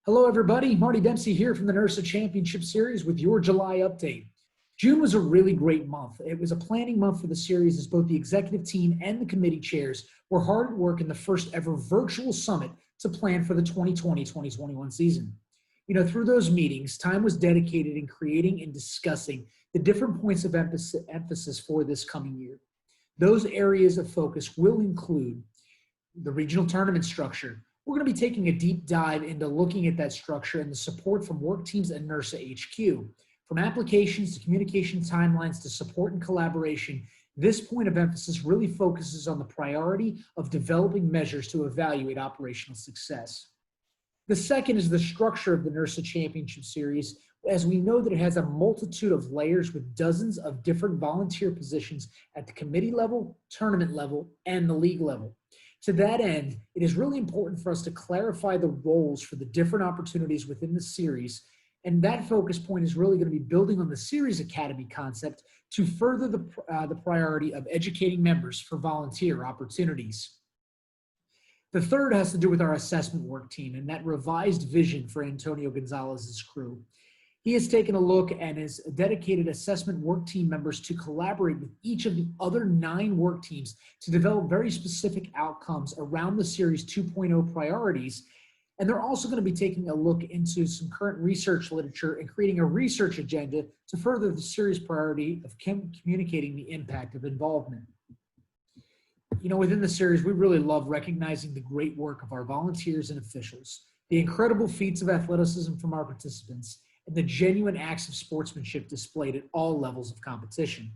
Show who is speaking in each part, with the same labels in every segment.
Speaker 1: Hello, everybody. Marty Dempsey here from the NIRSA Championship Series with your July update. June was a really great month. It was a planning month for the series as both the executive team and the committee chairs were hard at work in the first ever virtual summit to plan for the 2020-2021 season. Through those meetings, time was dedicated in creating and discussing the different points of emphasis for this coming year. Those areas of focus will include the regional tournament structure. We're going to be taking a deep dive into looking at that structure and the support from work teams and NIRSA HQ. From applications to communication timelines to support and collaboration, this point of emphasis really focuses on the priority of developing measures to evaluate operational success. The second is the structure of the NIRSA Championship Series, as we know that it has a multitude of layers with dozens of different volunteer positions at the committee level, tournament level, and the league level. To that end, it is really important for us to clarify the roles for the different opportunities within the series, and that focus point is really going to be building on the Series Academy concept to further the priority of educating members for volunteer opportunities. The third has to do with our assessment work team and that revised vision for Antonio Gonzalez's crew. He has taken a look and has dedicated assessment work team members to collaborate with each of the other 9 work teams to develop very specific outcomes around the Series 2.0 priorities. And they're also going to be taking a look into some current research literature and creating a research agenda to further the series priority of communicating the impact of involvement. Within the series, we really love recognizing the great work of our volunteers and officials, the incredible feats of athleticism from our participants, and the genuine acts of sportsmanship displayed at all levels of competition.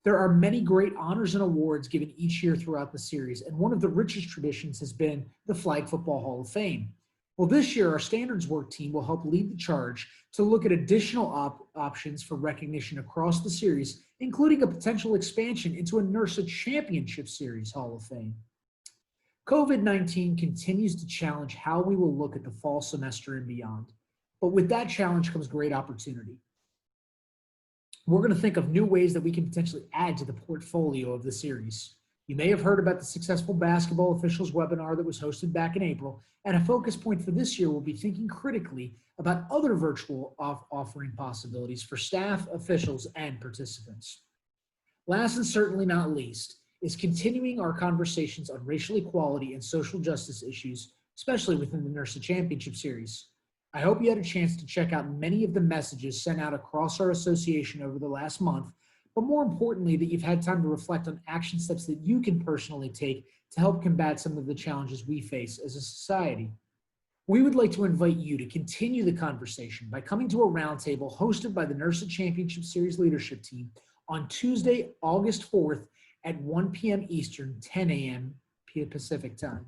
Speaker 1: There are many great honors and awards given each year throughout the series, and one of the richest traditions has been the Flag Football Hall of Fame. Well, this year, our standards work team will help lead the charge to look at additional options for recognition across the series, including a potential expansion into a NIRSA Championship Series Hall of Fame. COVID-19 continues to challenge how we will look at the fall semester and beyond. But with that challenge comes great opportunity. We're going to think of new ways that we can potentially add to the portfolio of the series. You may have heard about the successful basketball officials webinar that was hosted back in April, and a focus point for this year will be thinking critically about other virtual offering possibilities for staff, officials, and participants. Last and certainly not least is continuing our conversations on racial equality and social justice issues, especially within the NIRSA Championship Series. I hope you had a chance to check out many of the messages sent out across our association over the last month, but more importantly, that you've had time to reflect on action steps that you can personally take to help combat some of the challenges we face as a society. We would like to invite you to continue the conversation by coming to a roundtable hosted by the NIRSA Championship Series leadership team on Tuesday, August 4th at 1 p.m. Eastern, 10 a.m. Pacific time.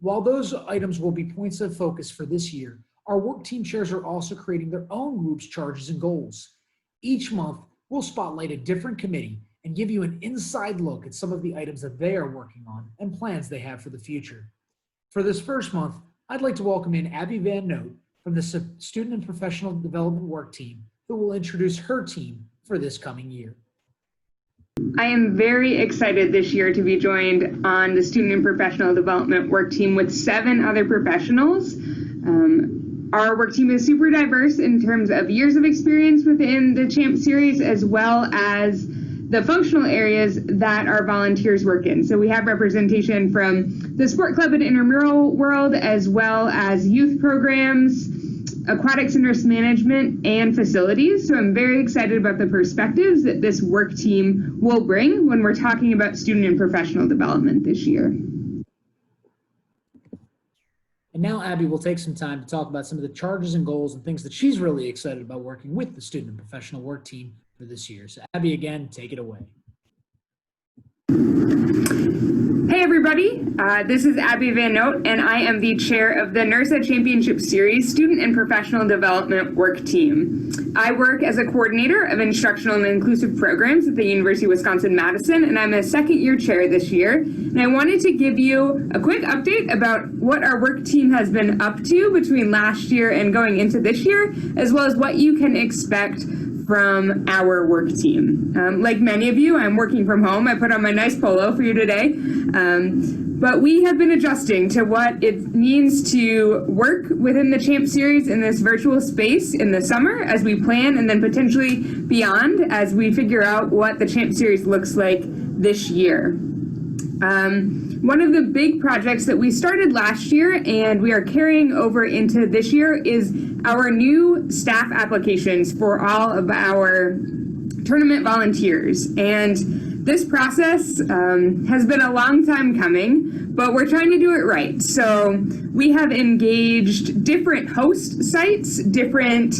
Speaker 1: While those items will be points of focus for this year, our work team chairs are also creating their own groups, charges, and goals. Each month, we'll spotlight a different committee and give you an inside look at some of the items that they are working on and plans they have for the future. For this first month, I'd like to welcome in Abby Van Note from the Student and Professional Development Work Team, who will introduce her team for this coming year.
Speaker 2: I am very excited this year to be joined on the Student and Professional Development Work Team with 7 other professionals. Our work team is super diverse in terms of years of experience within the Champ Series, as well as the functional areas that our volunteers work in. So we have representation from the sport club and intramural world, as well as youth programs, aquatics and risk management, and facilities. So I'm very excited about the perspectives that this work team will bring when we're talking about student and professional development this year.
Speaker 1: And now Abby will take some time to talk about some of the charges and goals and things that she's really excited about working with the Student and Professional Work Team for this year. So Abby, again, take it away.
Speaker 2: Hey everybody, this is Abby Van Note, and I am the chair of the NIRSA Championship Series Student and Professional Development Work Team. I work as a coordinator of instructional and inclusive programs at the University of Wisconsin-Madison, and I'm a second-year chair this year. And I wanted to give you a quick update about what our work team has been up to between last year and going into this year, as well as what you can expect from our work team. Like many of you, I'm working from home. I put on my nice polo for you today. But we have been adjusting to what it means to work within the Champ Series in this virtual space in the summer as we plan, and then potentially beyond as we figure out what the Champ Series looks like this year. One of the big projects that we started last year and we are carrying over into this year is our new staff applications for all of our tournament volunteers. And this process has been a long time coming, but we're trying to do it right. So we have engaged different host sites, different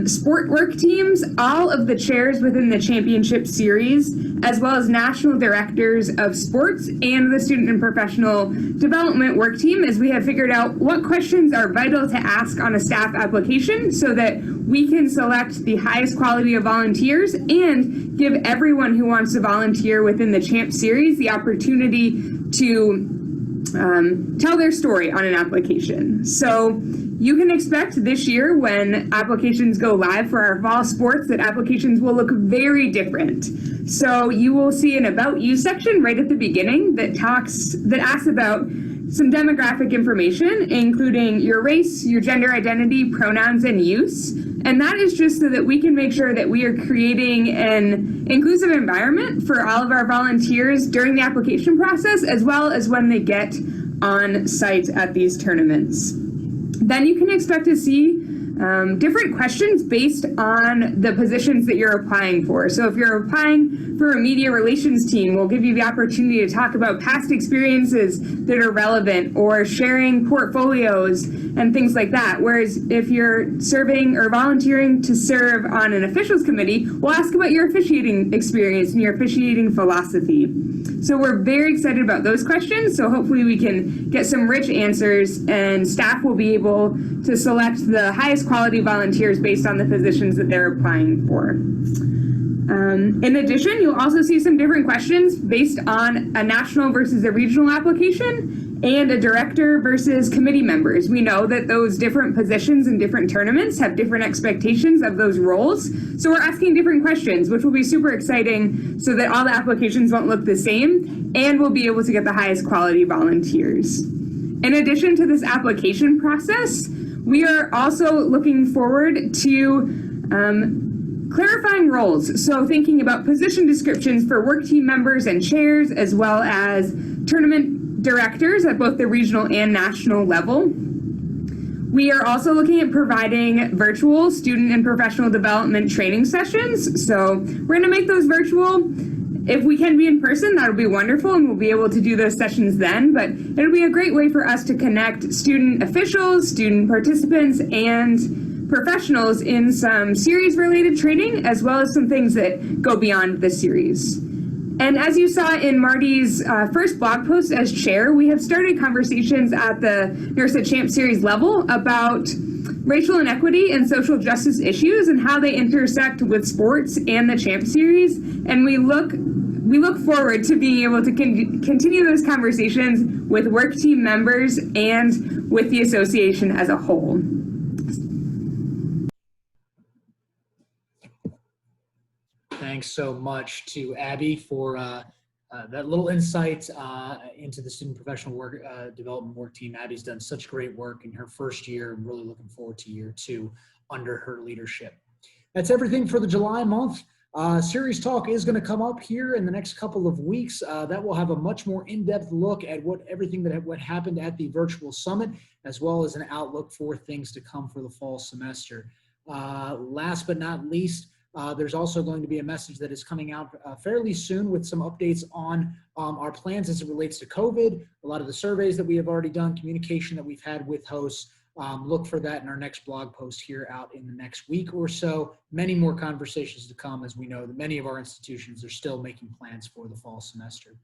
Speaker 2: sport work teams, all of the chairs within the championship series, as well as national directors of sports and the student and professional development work team, as we have figured out what questions are vital to ask on a staff application so that we can select the highest quality of volunteers and give everyone who wants to volunteer within the Champ Series the opportunity to tell their story on an application. So you can expect this year when applications go live for our fall sports that applications will look very different. So you will see an About You section right at the beginning that asks about some demographic information, including your race, your gender identity, pronouns, and use. And that is just so that we can make sure that we are creating an inclusive environment for all of our volunteers during the application process, as well as when they get on site at these tournaments. Then you can expect to see different questions based on the positions that you're applying for. So if you're applying for a media relations team, we'll give you the opportunity to talk about past experiences that are relevant or sharing portfolios and things like that. Whereas if you're serving or volunteering to serve on an officials committee, we'll ask about your officiating experience and your officiating philosophy. So we're very excited about those questions. So hopefully we can get some rich answers and staff will be able to select the highest quality volunteers based on the positions that they're applying for. In addition, you'll also see some different questions based on a national versus a regional application and a director versus committee members. We know that those different positions in different tournaments have different expectations of those roles. So we're asking different questions, which will be super exciting so that all the applications won't look the same and we'll be able to get the highest quality volunteers. In addition to this application process, we are also looking forward to clarifying roles. So thinking about position descriptions for work team members and chairs, as well as tournament directors at both the regional and national level. We are also looking at providing virtual student and professional development training sessions. So we're going to make those virtual. If we can be in person, that'll be wonderful, and we'll be able to do those sessions then. But it'll be a great way for us to connect student officials, student participants, and professionals in some series-related training, as well as some things that go beyond the series. And as you saw in Marty's first blog post as chair, we have started conversations at the NIRSA Champ Series level about racial inequity and social justice issues and how they intersect with sports and the Champ Series. And we look forward to being able to continue those conversations with work team members and with the association as a whole.
Speaker 1: Thanks so much to Abby for that little insight into the student professional work development work team. Abby's done such great work in her first year. I'm really looking forward to year 2 under her leadership. That's everything for the July month. Series Talk is going to come up here in the next couple of weeks. That will have a much more in-depth look at what happened at the virtual summit, as well as an outlook for things to come for the fall semester. Last but not least, there's also going to be a message that is coming out fairly soon with some updates on our plans as it relates to COVID, a lot of the surveys that we have already done, communication that we've had with hosts. Look for that in our next blog post here out in the next week or so. Many more conversations to come, as we know that many of our institutions are still making plans for the fall semester.